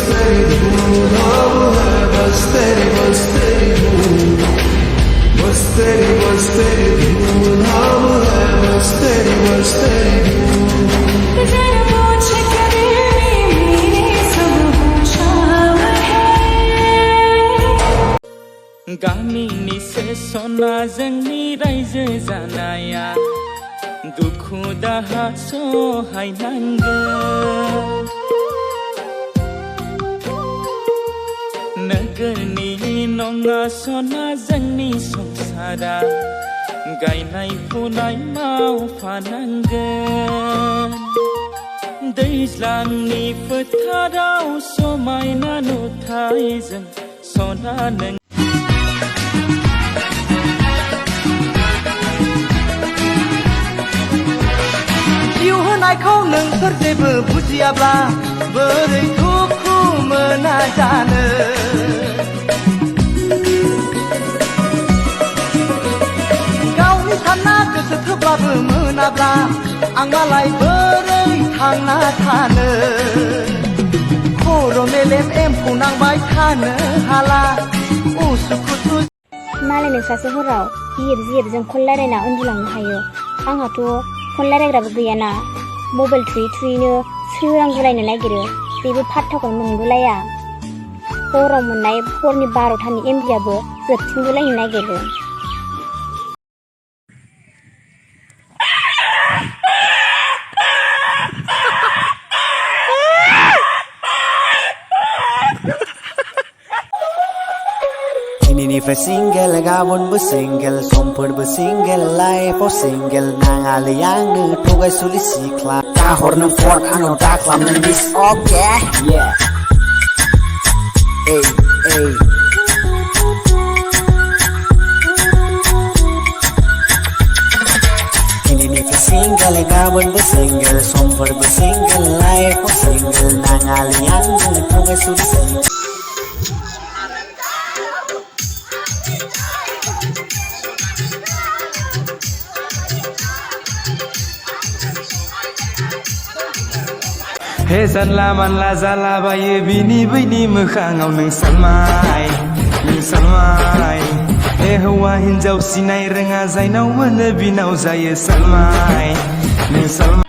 तेरी धूम है बस तेरी धूम बस तेरी धूम है बस तेरी धूम जरा पूछ के दिल में मेरे सब होशाव है गामिनि से सना जोंनि रायजो जानाया दुखु दाहा सहायनांगोन नोगोरनि नङा सना जोंनि संसारा गायनाय फुनाय मावफानांगोन दैज्लांनि फोथाराव समायना नुथायजों सना नों जिउ होनायखौ नोंसोर जेबो बुजियाब्ला बोरै दुखु मोना जानो गावनि सानना गोसो थोब्लाबो मोनाब्ला आं मालाय बोरै थांना थानो खर' मेलेम एम्फौ नांबाय थानो हाला उसुखुथु मालायनो सासे हराव जिर-जिरजों कल रायलायना उन्दुलांनो हायो आंहाथ' फन रायलायग्राबो गैयाना मबाइल थुयै-थुयैनो सोरांगुलायनो नागिरो जेबो फात्ताखौनो मोनगुलाया हराव मोननाय हरनि 12थानि एमबियाबो जोबथिंगुलायनो नागिरो दिनैनिफ्राय सिंगेल गाबोनबो सिंगेल समफोरबो सिंगेल लाइफआव सिंगेल नाङालै आंनो थगायसुलि सिख्ला दाहर नों फन आंनाव दाख्लाम नों मिस अके दिनैनिफ्राय सिंगेल गाबोनबो सिंगेल समफोरबो सिंगेल लाइफआव सिंगेल नाङालै आंनो थगायसुलि सिख्ला हे जानला मानला जालाबायो बिनि बैनि मोखाङाव नों सानमाय हे हौवा हिन्जाव सिनाय रोङा जायनाव मोनो बिनाव जायो सानमाय नों सानमाय